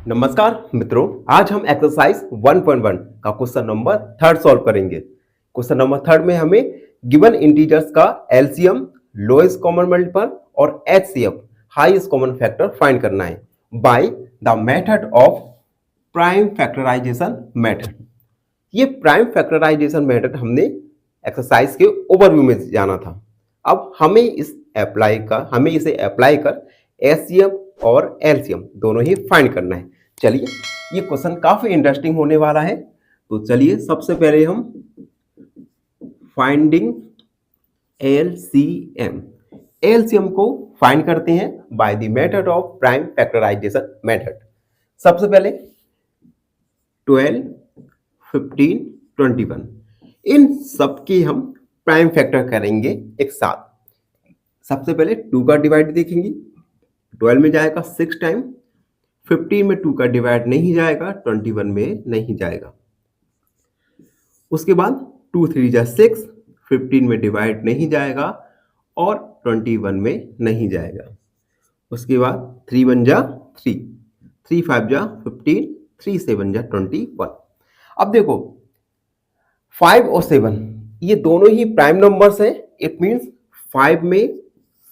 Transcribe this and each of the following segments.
नमस्कार मित्रों, आज हम एक्सरसाइज 1.1 का क्वेश्चन नंबर थर्ड सॉल्व करेंगे। क्वेश्चन नंबर थर्ड में हमें गिवन इंटीजर्स का एलसीएम, लोएस्ट कॉमन मल्टीपल और HCF, highest common factor find करना है by the method of prime factorization method. ये प्राइम फैक्टराइजेशन मेथड हमने एक्सरसाइज के ओवरव्यू में जाना था। अब हमें इसे अप्लाई कर एचसीएफ और एलसीएम दोनों ही फाइंड करना है। चलिए, ये क्वेश्चन काफी इंटरेस्टिंग होने वाला है। तो चलिए, सबसे पहले हम फाइंडिंग एलसीएम को फाइंड करते हैं by the method of prime factorization method. सबसे पहले 12, 15, 21 इन सबकी हम प्राइम फैक्टर करेंगे एक साथ। सबसे पहले 2 का डिवाइड देखेंगे, 12 में जाएगा 6 टाइम, 15 में 2 का डिवाइड नहीं जाएगा, 21 में नहीं जाएगा। उसके बाद 2 3 जा 6, 15 में डिवाइड नहीं जाएगा और 21 में नहीं जाएगा। उसके बाद 3 1 जा 3, 3 5 जा 15, 3 7 जा 21। अब देखो 5 और 7 ये दोनों ही प्राइम नंबर्स हैं। इट मीन्स 5 में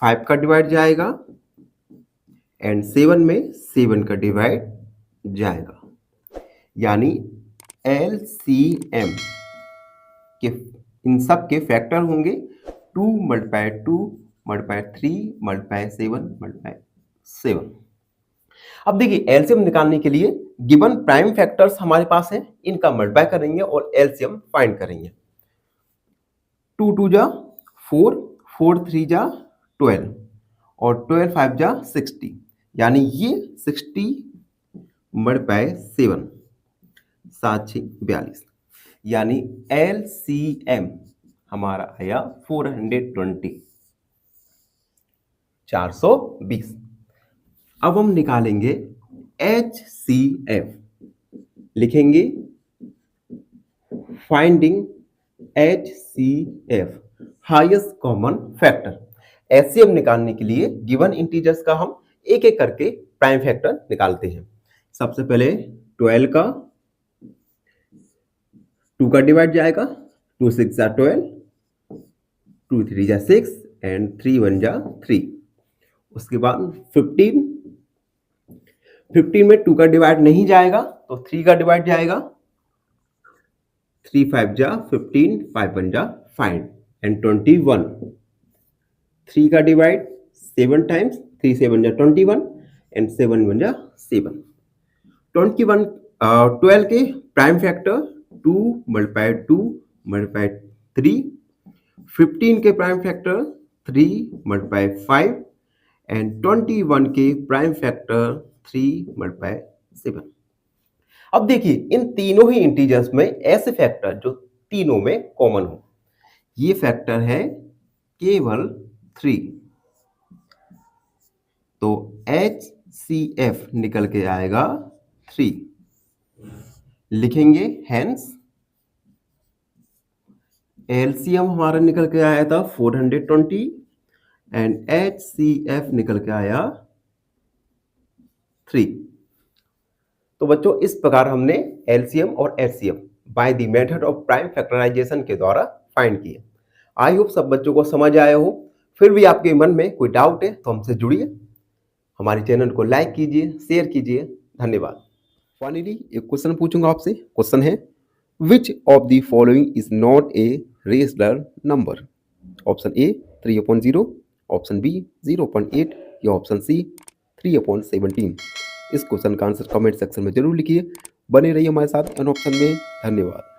5 का डिवाइड जाएगा एंड 7 में 7 का डिवाइड जाएगा। यानी एलसीएम के इन सब के फैक्टर होंगे 2 मल्टीप्लाई 2 मल्टीप्लाई 3 मल्टीप्लाई 7। अब देखिए, एलसीएम निकालने के लिए गिवन प्राइम फैक्टर्स हमारे पास हैं, इनका मल्टीप्लाई करेंगे और एलसीएम फाइंड करेंगे। 2 2 जा 4, 4 3 जा 12 और 12 5 जा 60, यानी ये 60 मल्टीप्लाई 7 7 6 42, यानी एलसीएम हमारा आया 420 420। अब हम निकालेंगे एचसीएफ, लिखेंगे finding HCF, highest common factor. HCF निकालने के लिए गिवन इंटीजर्स का हम एक एक करके प्राइम फैक्टर निकालते हैं। सबसे पहले 12 का 2 का डिवाइड जाएगा, 2 6 जा 12, 2 3 जा 6 एंड 3 1 जा 3। उसके बाद 15 में 2 का डिवाइड नहीं जाएगा तो 3 का डिवाइड जाएगा, 3 5 जा 15, 5 1 जा 5 एंड 21। 3 का डिवाइड 7 टाइम्स, 3 7 जा 21 एंड 7 1 जा 7। 12 के प्राइम फैक्टर 2 मल्टीप्लाई 2 मल्टीप्लाई 3, 15 के प्राइम फैक्टर 3 मल्टीप्लाई 5 एंड 21 के प्राइम फैक्टर 3 मल्टीप्लाई 7। अब देखिए, इन तीनों ही इंटीजर्स में ऐसे फैक्टर जो तीनों में कॉमन हो, ये फैक्टर है केवल 3। तो HCF निकल के आएगा 3। लिखेंगे हेंस एलसीएम हमारा निकल के आया था 420 एंड HCF निकल के आया 3। तो बच्चों, इस प्रकार हमने एलसीएम और HCF by the method of prime factorization के द्वारा फाइंड किए। आई होप सब बच्चों को समझ आया हो। फिर भी आपके मन में कोई डाउट है तो हमसे जुड़िए, हमारे चैनल को लाइक कीजिए, शेयर कीजिए। धन्यवाद। फाइनली एक क्वेश्चन पूछूंगा आपसे। क्वेश्चन है, which of the following is not a rational number? Option A 3/0, option B 0.8 या ऑप्शन सी 3/17। इस क्वेश्चन का आंसर कमेंट सेक्शन में जरूर लिखिए। बने रहिए हमारे साथ एन ऑप्शन में। धन्यवाद।